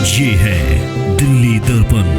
ये है दिल्ली दर्पण।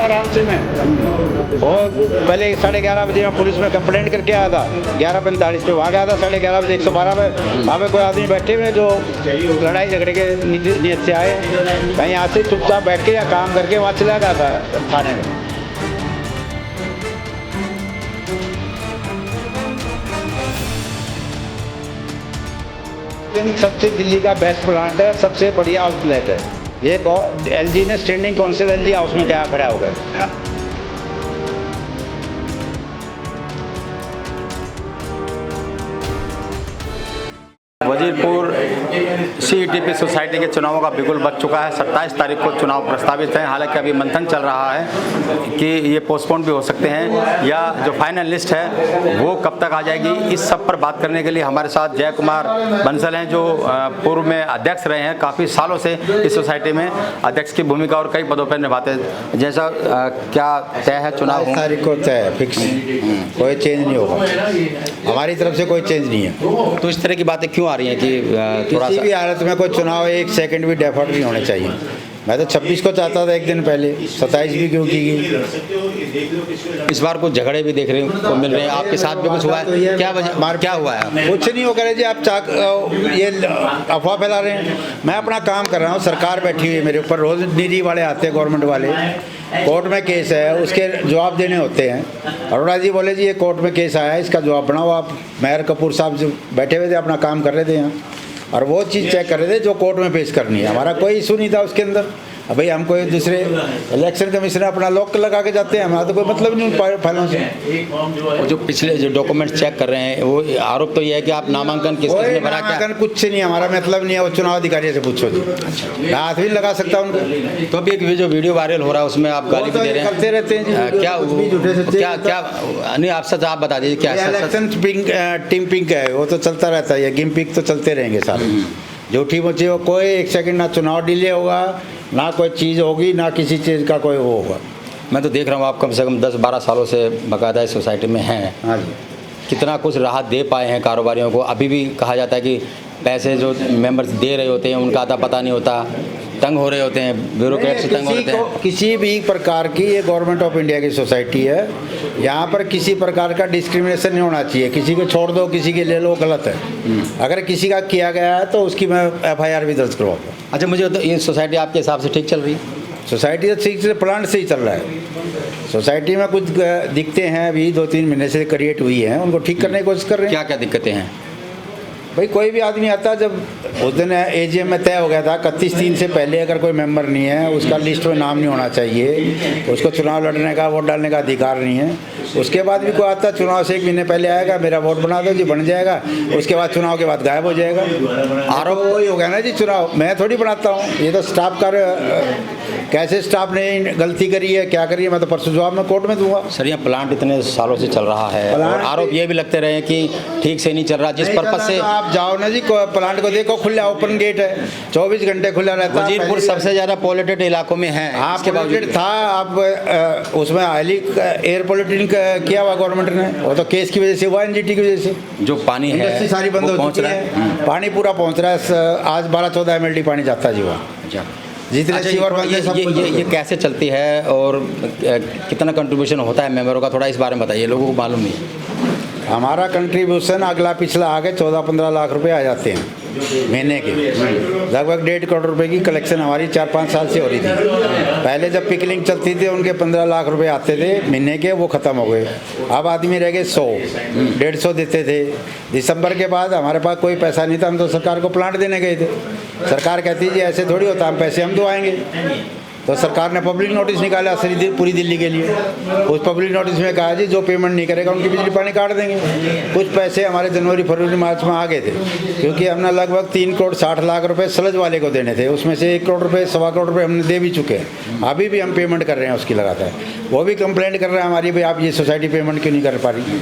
आराम से मैं और पहले 11:30 बजे मैं पुलिस में कंप्लेंट करके आया था 11:45 पे वहाँ गया था 11:30 बजे 112 में। वहाँ पे कोई आदमी बैठे हुए जो लड़ाई झगड़े के नीयत से आए, कहीं यहाँ से चुपचाप बैठ के या काम करके वहाँ चला गया था थाने में। सबसे दिल्ली का बेस्ट प्लांट है, सबसे बढ़िया आउटलेट है ये। एलजी ने स्टैंडिंग काउंसिल एलजी हाउस में क्या खड़ा हो गया। वजीरपुर सीईटीपी सोसाइटी के चुनावों का बिगुल बज चुका है। 27 तारीख को चुनाव प्रस्तावित हैं। हालांकि अभी मंथन चल रहा है कि ये पोस्टपोन भी हो सकते हैं या जो फाइनल लिस्ट है वो कब तक आ जाएगी। इस सब पर बात करने के लिए हमारे साथ जय कुमार बंसल हैं जो पूर्व में अध्यक्ष रहे हैं, काफ़ी सालों से इस सोसाइटी में अध्यक्ष की भूमिका और कई पदों पर निभाते हैं। जैसा क्या तय है चुनाव? तारीख को तय है, फिक्स, कोई चेंज नहीं होगा, हमारी तरफ से कोई चेंज नहीं है। तो इस तरह की बातें क्यों आ रही हैं कि थोड़ा सा भी हालत में कोई चुनाव 1 सेकंड भी डेफर्ट नहीं होने चाहिए। मैं तो 26 को चाहता था, एक दिन पहले 27 भी क्यों की गई। इस बार कुछ झगड़े भी देखने को मिल रहे हैं, आपके साथ भी कुछ हुआ है? क्या वजह, क्या हुआ है? कुछ नहीं हो करे जी, आप ये अफवाह फैला रहे हैं। मैं अपना काम कर रहा हूँ, सरकार बैठी हुई है मेरे ऊपर, रोज निधि वाले आते हैं, गवर्नमेंट वाले, कोर्ट में केस है, उसके जवाब देने होते हैं। अरोड़ा जी बोले जी ये कोर्ट में केस आया है, इसका जवाब बनाओ आप। मेयर कपूर साहब जो बैठे हुए थे अपना काम कर रहे थे यहाँ, और वो चीज़ चेक कर रहे थे जो कोर्ट में पेश करनी है। हमारा कोई इशू नहीं था उसके अंदर। अब भाई हम कोई दूसरे इलेक्शन कमीशन अपना लॉक लगा के जाते हैं, हमारा तो कोई मतलब नहीं फाइलों से। जो पिछले जो डॉक्यूमेंट चेक कर रहे हैं वो आरोप तो ये है कि आप नामांकन किसने भरा? क्या कुछ नहीं, हमारा मतलब नहीं है, वो चुनाव अधिकारी से पूछो जी, मैं हाथ भी लगा सकता हूँ उनको। तो अभी एक जो वीडियो वायरल हो रहा है उसमें आप गाली भी दे रहे हैं, करते रहते हैं जी। क्या क्या नहीं, आप सच आप बता दीजिए क्या इलेक्शन टीम पिंक है, वो तो चलता रहता है, गेम पिंक तो चलते रहेंगे सारे। झूठी मुझे वो कोई 1 सेकंड ना चुनाव डिले होगा, ना कोई चीज़ होगी, ना किसी चीज़ का कोई वो होगा। मैं तो देख रहा हूँ आप कम से कम 10-12 सालों से बाकायदा इस सोसाइटी में हैं। हाँ जी। कितना कुछ राहत दे पाए हैं कारोबारियों को। अभी भी कहा जाता है कि पैसे जो मेंबर्स दे रहे होते हैं उनका आता पता नहीं होता, तंग हो रहे होते हैं, ब्यूरोक्रेट से तंग हो रहे हैं। किसी भी प्रकार की ये गवर्नमेंट ऑफ इंडिया की सोसाइटी है, यहाँ पर किसी प्रकार का डिस्क्रिमिनेशन नहीं होना चाहिए। किसी को छोड़ दो, किसी के ले लो, गलत है। अगर किसी का किया गया है तो उसकी मैं FIR भी दर्ज करवाऊँगा। अच्छा, मुझे तो ये सोसाइटी आपके हिसाब से ठीक चल रही है? सोसाइटी तो ठीक से प्लांट से ही चल रहा है। सोसाइटी में कुछ दिक्कतें हैं अभी 2-3 महीने से क्रिएट हुई हैं, उनको ठीक करने की कोशिश कर रहे हैं। क्या क्या दिक्कतें हैं? भाई कोई भी आदमी आता, जब उस दिन AGM में तय हो गया था 31/3 से पहले अगर कोई मेंबर नहीं है, उसका लिस्ट में नाम नहीं होना चाहिए, उसको चुनाव लड़ने का, वोट डालने का अधिकार नहीं है। उसके बाद भी कोई आता चुनाव से 1 महीने पहले आएगा, मेरा वोट बना दो जी, बन जाएगा, उसके बाद चुनाव के बाद गायब हो जाएगा। आरोप वही हो गया ना जी, चुनाव मैं थोड़ी बनाता हूँ, ये तो स्टाफ का। कैसे स्टाफ ने गलती करी है, क्या करी है, मैं तो परसों जवाब मैं कोर्ट में दूंगा। सर ये प्लांट इतने सालों से चल रहा है और आरोप ये भी लगते रहे कि ठीक से नहीं चल रहा, जिस पर्पज से आप जाओ ना जी, प्लांट को देखो, खुला ओपन गेट है, 24 घंटे खुला रहता है। वजीरपुर सबसे ज़्यादा पॉल्यूटेड इलाकों में है। आपके बावजूद था, आप उसमें हाईली एयर पॉल्यूटिंग किया हुआ गवर्नमेंट ने, वो तो केस की वजह से हुआ, NGT की वजह से। जो पानी है सारी बंद हो चुकी है, पानी पूरा पहुँच रहा है। आज 12-14 MLD पानी जाता है जी वहाँ। जितने सीवर बंद है सब। ये कैसे चलती है और कितना कंट्रीब्यूशन होता है मेंबरों का, थोड़ा इस बारे में बताइए, लोगों को मालूम नहीं है। हमारा कंट्रीब्यूशन अगला पिछला आगे 14-15 लाख रुपए आ जाते हैं महीने के। लगभग 1.5 करोड़ रुपए की कलेक्शन हमारी 4-5 साल से हो रही थी। पहले जब पिकलिंग चलती थी उनके 15 लाख रुपए आते थे महीने के, वो ख़त्म हो गए। अब आदमी रह गए 100-150 देते थे। दिसंबर के बाद हमारे पास कोई पैसा नहीं था, हम तो सरकार को प्लांट देने गए थे। सरकार कहती जी ऐसे थोड़ी होता, हम पैसे हम तो आएंगे। तो सरकार ने पब्लिक नोटिस निकाला पूरी दिल्ली के लिए। उस पब्लिक नोटिस में कहा जी जो पेमेंट नहीं करेगा उनकी बिजली पानी काट देंगे। कुछ पैसे हमारे जनवरी फरवरी मार्च में आ गए थे, क्योंकि हमने लगभग 3 करोड़ 60 लाख रुपए सलज वाले को देने थे। उसमें से 1 करोड़ रुपए 1.25 करोड़ रुपए हमने दे भी चुके हैं। अभी भी हम पेमेंट कर रहे हैं उसकी लगातार। वो भी कंप्लेंट कर रहे हैं हमारी, भाई आप ये सोसाइटी पेमेंट क्यों नहीं कर पा रही।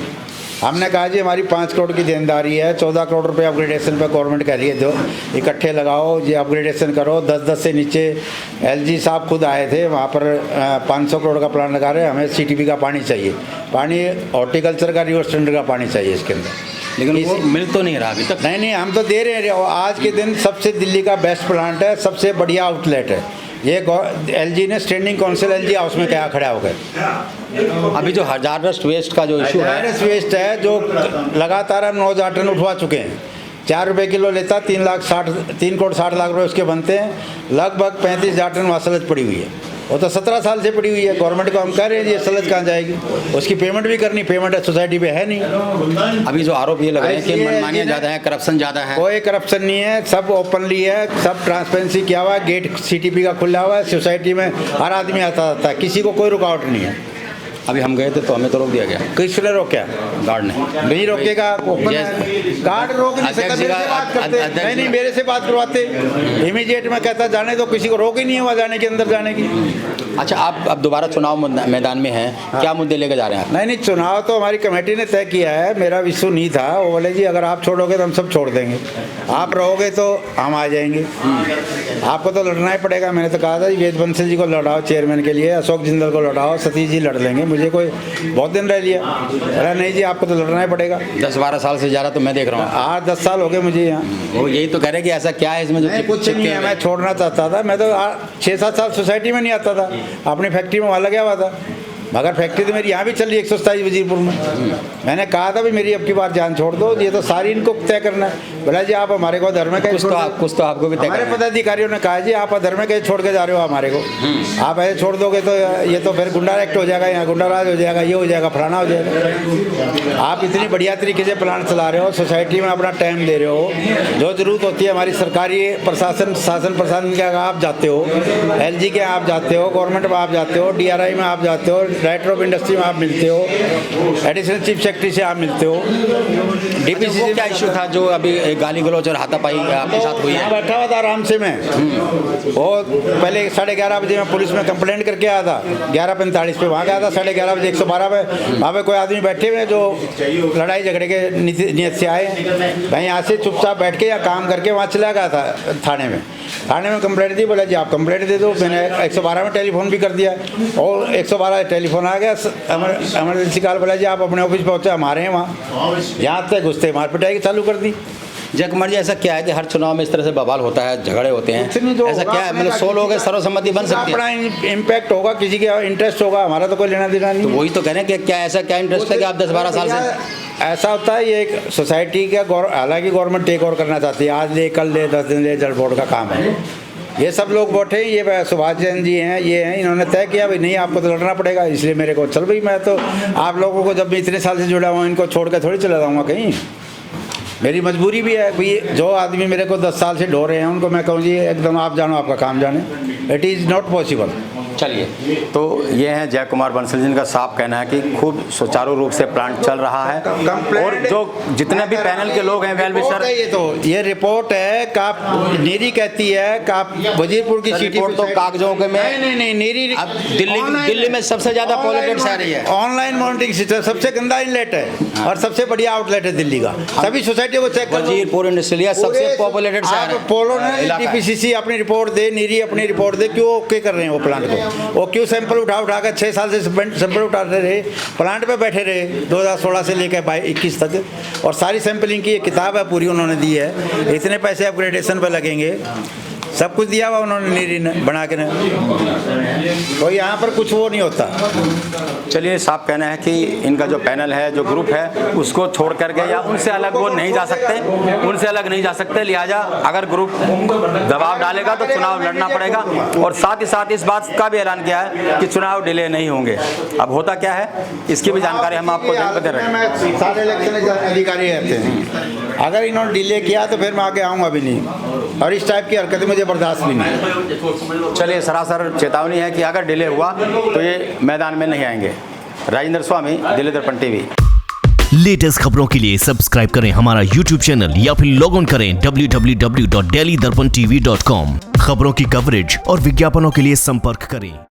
हमने कहा जी हमारी 5 करोड़ की देनदारी है, 14 करोड़ रुपए अपग्रेडेशन पे गवर्नमेंट कह रही है, दो इकट्ठे लगाओ, ये अपग्रेडेशन करो। 10 से नीचे एलजी साहब खुद आए थे वहाँ पर, 500 करोड़ का प्लान लगा रहे हैं। हमें सीटीपी का पानी चाहिए, पानी हॉर्टिकल्चर का रिवर स्टैंडर्ड का पानी चाहिए इसके अंदर। लेकिन वो मिल तो नहीं रहा अभी तक। नहीं, हम तो दे रहे हैं। आज के दिन सबसे दिल्ली का बेस्ट प्लांट है, सबसे बढ़िया आउटलेट है ये। एलजी ने स्टैंडिंग काउंसिल एलजी हाउस में क्या खड़ा हो गए। अभी जो हजारदस्त वेस्ट का जो इशू है, हजारदस्त वेस्ट है जो लगातार हम 9,000 टन उठवा चुके हैं। 4 रुपये किलो लेता, 3 करोड़ 60 लाख रुपए उसके बनते हैं। लगभग 35,000 टन वहाँ सलज पड़ी हुई है। वो तो 17 साल से पड़ी हुई है। गवर्नमेंट को हम कह रहे हैं ये सलज कहाँ जाएगी, उसकी पेमेंट भी करनी, पेमेंट सोसाइटी पे है नहीं। अभी जो आरोप ये लग रहे हैं कि मनमानियाँ ज़्यादा है, करप्शन ज़्यादा है। कोई करप्शन नहीं है, सब ओपनली है, सब ट्रांसपेरेंसी किया हुआ है। गेट सीटीपी का खुला हुआ है, सोसाइटी में हर आदमी आता है, किसी को कोई रुकावट नहीं है। अभी हम गए थे तो हमें तो रोक दिया गया। किसने रोका? गार्ड ने। नहीं रोकेगा, ओपन है। गार्ड रोक नहीं सकता। मेरे से बात करते नहीं, मेरे से बात करवाते इमीडिएट में कहता जाने दो, किसी को रोक ही नहीं हुआ जाने के अंदर जाने की। अच्छा, आप अब दोबारा चुनाव मैदान में हैं, क्या मुद्दे लेकर जा रहे हैं? नहीं, चुनाव तो हमारी कमेटी ने तय किया है। मेरा विश्व नहीं था, वो बोले जी अगर आप छोड़ोगे तो हम सब छोड़ देंगे, आप रहोगे तो हम आ जाएंगे। आपको तो लड़ना ही पड़ेगा। मैंने तो कहा था वेद बंसल जी को लड़ाओ चेयरमैन के लिए, अशोक जिंदल को लड़ाओ, सतीश जी लड़ लेंगे, मुझे कोई बहुत दिन रह लिया। अरे नहीं जी आपको तो लड़ना ही पड़ेगा। 10-12 साल से ज़्यादा तो मैं देख रहा हूँ। 8-10 साल हो गए मुझे यहाँ। वो यही तो कह रहे कि ऐसा क्या है इसमें जो कुछ नहीं है। मैं छोड़ना चाहता था, मैं तो 6-7 साल सोसाइटी में नहीं आता था, अपनी फैक्ट्री में वहाँ लगा हुआ था। मगर फैक्ट्री तो मेरी यहाँ भी चल रही है 127 वजीरपुर में। मैंने कहा था भाई मेरी अब की बार जान छोड़ दो, ये तो सारी इनको तय करना है। बोला जी आप हमारे को धर्म के कुछ तो आपको भी तय करना है। हमारे पदाधिकारियों ने कहा जी आप धर्म के छोड़ के जा रहे हो हमारे को, आप ऐसे छोड़ दोगे तो ये तो फिर गुंडा एक्ट हो जाएगा, यहाँ गुंडाराज हो जाएगा, ये हो जाएगा, फलाना हो जाएगा। आप इतनी बढ़िया तरीके से प्लान चला रहे हो, सोसाइटी में अपना टाइम दे रहे हो, जो जरूरत होती है हमारी सरकारी प्रशासन के आप जाते हो, LG के आप जाते हो, गवर्नमेंट में आप जाते हो, DRI में आप जाते हो, डायरेक्टर ऑफ इंडस्ट्री में आप मिलते हो, एडिशनल चीफ सेक्रेटरी से आप मिलते हो। DPC से क्या इशू था जो अभी गाली गलौज और हाथापाई आपके साथ हुई है? बैठा हुआ था आराम से मैं, वो पहले 11:30 बजे मैं पुलिस में कंप्लेंट करके आया था, 11:45 पे वहाँ गया था, 11:30 बजे 112 पे वहाँ पे कोई आदमी बैठे हुए जो लड़ाई झगड़े के नियत से आए। मैं यहाँ से चुपचाप बैठ के या काम करके वहाँ चला गया था थाने में कंप्लेंट दी। बोला जी आप कंप्लेंट दे दो। मैंने 112 में टेलीफोन भी कर दिया और 112 टेलीफोन आ गया, एमरजेंसी कॉल। बोला जी आप अपने ऑफिस पहुँचे, हमारे हैं वहाँ। यहाँ तक घुसते मार पिटाई चालू कर दी। जय कुमार जी, ऐसा क्या है कि हर चुनाव में इस तरह से बवाल होता है, झगड़े होते हैं, ऐसा क्या है? मतलब 100 लोगों के सर्वसम्मति बन सकती है? अपना इम्पैक्ट होगा, किसी का इंटरेस्ट होगा, हमारा तो कोई लेना देना नहीं। तो वही तो कह रहे हैं कि क्या ऐसा क्या इंटरेस्ट है कि आप 10-12 साल से? ऐसा होता है ये एक सोसाइटी का, हालांकि गवर्नमेंट टेक ओवर करना चाहती है, आज ले कल ले 10 दिन ले, जल बोर्ड का काम है। ये सब लोग बैठे, ये सुभाष जैन जी हैं, ये हैं, इन्होंने तय किया भाई नहीं आपको तो लड़ना पड़ेगा, इसलिए मेरे को चल भाई मैं तो आप लोगों को जब मैं इतने साल से जुड़ा हुआ इनको छोड़ कर थोड़ी चला जाऊँगा कहीं। मेरी मजबूरी भी है भाई, जो आदमी मेरे को 10 साल से ढो रहे हैं उनको मैं कहूँ जी एकदम आप जानो आपका काम जाने, इट इज़ नॉट पॉसिबल। चलिए, तो ये हैं जय कुमार बंसल जिनका साफ कहना है कि खूब सुचारू रूप से प्लांट चल रहा है और जो जितने भी पैनल के लोग हैं वेल विशर, ये रिपोर्ट है का नीरी कहती है का वजीरपुर की सिटी रिपोर्ट तो कागजों के में नहीं नीरी अब दिल्ली में सबसे ज्यादा पॉलिटिक्स आ रही है। ऑनलाइन मॉनिटरिंग सिस्टम सबसे गंदा इनलेट है और सबसे बढ़िया आउटलेट है दिल्ली का। सभी सोसाइटियों को चेक करो, वजीरपुर इंडस्ट्रियल सबसे पॉपुलेटेड शहर है। पोलो ने DPCC अपनी रिपोर्ट दे, नीरी अपनी रिपोर्ट दे, क्यों ओके कर रहे हैं वो प्लांट को? वो क्यों सैंपल उठा कर 6 साल से सैंपल उठाते रहे, प्लांट पे बैठे रहे 2016 से लेकर 21 तक, और सारी सैंपलिंग की किताब है पूरी उन्होंने दी है। इतने पैसे अपग्रेडेशन पे लगेंगे, सब कुछ दिया हुआ उन्होंने नीरी ने बना के, तो यहाँ पर कुछ वो नहीं होता। चलिए, साफ कहना है कि इनका जो पैनल है, जो ग्रुप है, उसको छोड़ करके या उनसे अलग वो नहीं जा सकते, लिहाजा अगर ग्रुप दबाव डालेगा तो चुनाव लड़ना पड़ेगा। और साथ ही साथ इस बात का भी ऐलान किया है कि चुनाव डिले नहीं होंगे। अब होता क्या है इसकी भी जानकारी हम आपको दे रहे हैं। सारे इलेक्शन अधिकारी रहते हैं, अगर इन्होंने डिले किया तो फिर मैं आगे आऊँगा भी नहीं, और इस टाइप की हरकतें मुझे बर्दाश्त भी नहीं। चलिए, सरासर चेतावनी है कि अगर डिले हुआ तो ये मैदान में नहीं आएंगे। राजेंद्र स्वामी, दिल्ली दर्पण टीवी। लेटेस्ट खबरों के लिए सब्सक्राइब करें हमारा YouTube चैनल या फिर लॉग ऑन करें www.delhidarpantv.com। खबरों की कवरेज और विज्ञापनों के लिए संपर्क करें।